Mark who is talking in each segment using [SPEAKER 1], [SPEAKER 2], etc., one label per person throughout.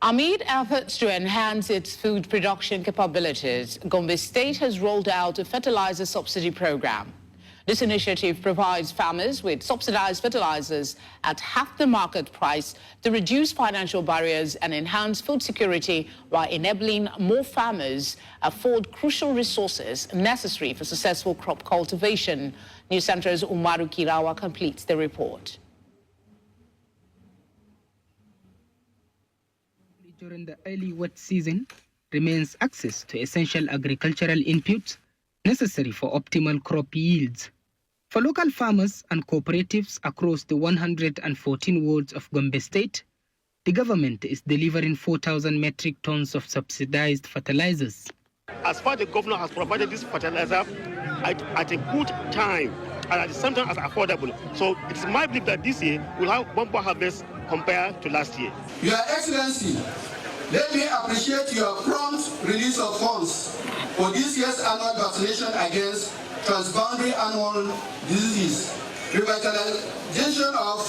[SPEAKER 1] Amid efforts to enhance its food production capabilities, Gombe State has rolled out a fertilizer subsidy program. This initiative provides farmers with subsidized fertilizers at half the market price to reduce financial barriers and enhance food security while enabling more farmers afford crucial resources necessary for successful crop cultivation. News Centre's Umaru Kirawa completes the report.
[SPEAKER 2] During the early wet season remains access to essential agricultural inputs necessary for optimal crop yields. For local farmers and cooperatives across the 114 wards of Gombe State, the government is delivering 4,000 metric tons of subsidized fertilizers.
[SPEAKER 3] As far as the governor has provided this fertilizer at a good time and at the same time as affordable. So it's my belief that this year we'll have bumper harvest compared to last year.
[SPEAKER 4] Your Excellency, let me appreciate your prompt release of funds for this year's annual vaccination against transboundary annual diseases, revitalization of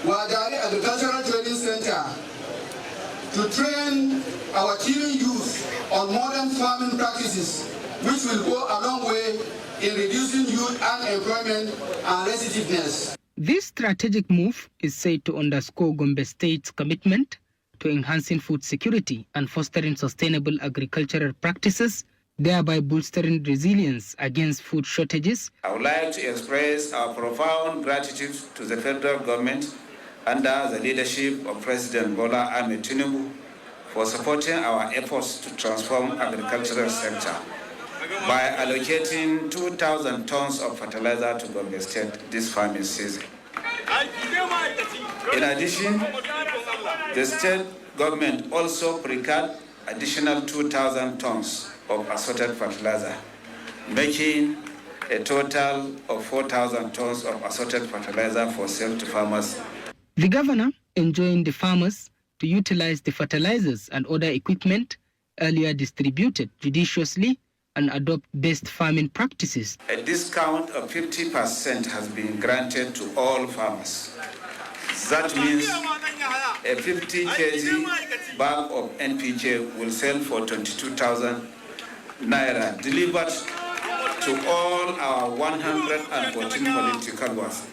[SPEAKER 4] Wadari Agricultural Training Center to train our teeming youth on modern farming practices, which will go a long way in reducing youth unemployment and restiveness.
[SPEAKER 2] This strategic move is said to underscore Gombe State's commitment to enhancing food security and fostering sustainable agricultural practices, thereby bolstering resilience against food shortages.
[SPEAKER 5] I would like to express our profound gratitude to the federal government under the leadership of President Bola Ahmed Tinubu for supporting our efforts to transform agricultural sector by allocating 2,000 tons of fertilizer to Gombe State this farming season. In addition, the state government also procured additional 2,000 tons of assorted fertilizer, making a total of 4,000 tons of assorted fertilizer for sale to farmers.
[SPEAKER 2] The governor enjoined the farmers to utilize the fertilizers and other equipment earlier distributed judiciously and adopt best farming practices.
[SPEAKER 5] A discount of 50% has been granted to all farmers. That means a 50 kg bag of NPK will sell for 22,000 naira, delivered to all our 114 political wards.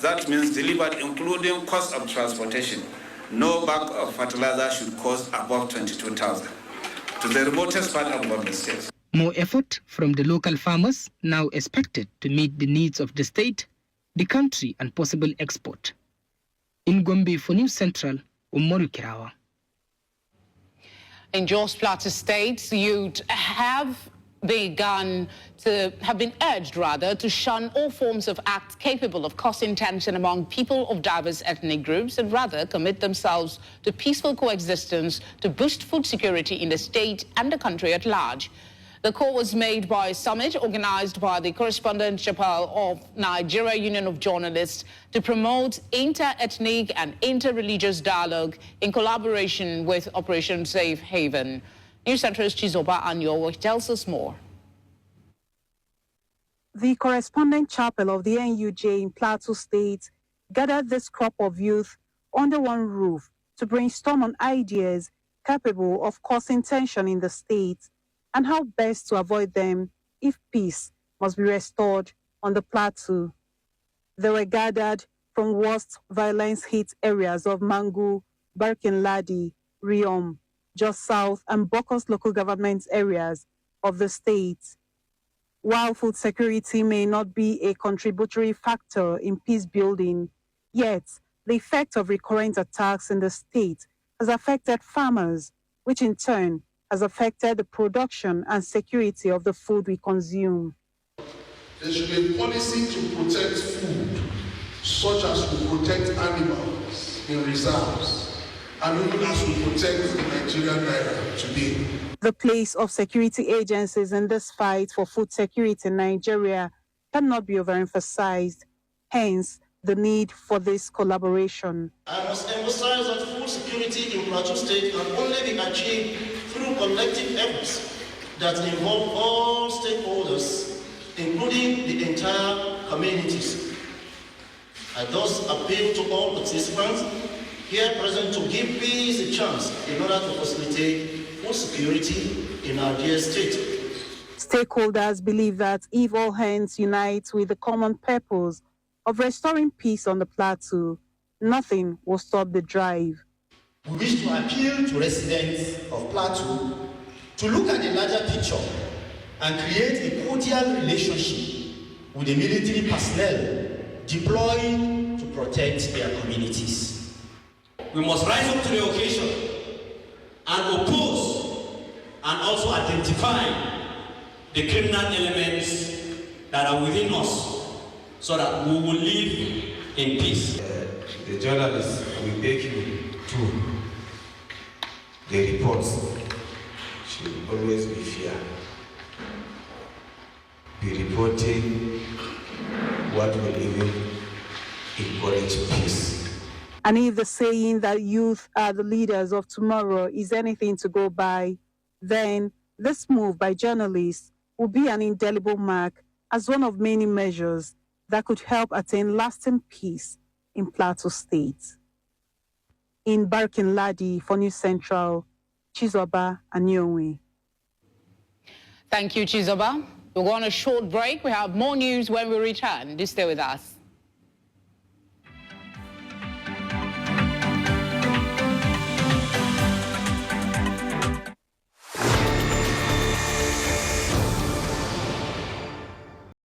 [SPEAKER 5] That means delivered including cost of transportation. No bag of fertilizer should cost above 22,000 to the remotest part of Gombe State.
[SPEAKER 2] More effort from the local farmers now expected to meet the needs of the state, the country, and possible export. In Gombe for News Central, Umaru Kirawa.
[SPEAKER 1] In Jos Plateau State, youth have been urged to shun all forms of acts capable of causing tension among people of diverse ethnic groups and rather commit themselves to peaceful coexistence to boost food security in the state and the country at large. The call was made by a summit organized by the Correspondent Chapel of Nigeria Union of Journalists to promote inter-ethnic and inter-religious dialogue in collaboration with Operation Safe Haven. News Centre's Chizoba Anyo tells us more.
[SPEAKER 6] The Correspondent Chapel of the NUJ in Plateau State gathered this crop of youth under one roof to brainstorm on ideas capable of causing tension in the state and how best to avoid them if peace must be restored on the plateau. They were gathered from worst violence-hit areas of Mangu, Barkin-Ladi, Riom, Jos South, and Bokos local government areas of the state. While food security may not be a contributory factor in peace building, yet the effect of recurrent attacks in the state has affected farmers, which in turn has affected the production and security of the food we consume.
[SPEAKER 7] There should be a policy to protect food, such as to protect animals in reserves, and even as to protect the Nigerian naira today.
[SPEAKER 6] The place of security agencies in this fight for food security in Nigeria cannot be overemphasized, hence the need for this collaboration.
[SPEAKER 8] I must emphasize that food security in Plateau State can only be achieved through collective efforts that involve all stakeholders, including the entire communities. I thus appeal to all participants here present to give peace a chance in order to facilitate food security in our dear state.
[SPEAKER 6] Stakeholders believe that if all hands unite with the common purpose of restoring peace on the plateau, nothing will stop the drive.
[SPEAKER 9] We wish to appeal to residents of Plateau to look at the larger picture and create a cordial relationship with the military personnel deployed to protect their communities.
[SPEAKER 10] We must rise up to the occasion and oppose and also identify the criminal elements that are within us so that we will live in peace.
[SPEAKER 11] The journalists, we beg you to, the reports should always be fair. Be reporting what will even encourage peace.
[SPEAKER 6] And if the saying that youth are the leaders of tomorrow is anything to go by, then this move by journalists will be an indelible mark as one of many measures that could help attain lasting peace in Plateau State. In Barkin Ladi for News Central, Chizoba Anyonwe.
[SPEAKER 1] Thank you, Chizoba. We'll go on a short break. We have more news when we return. Do stay with us.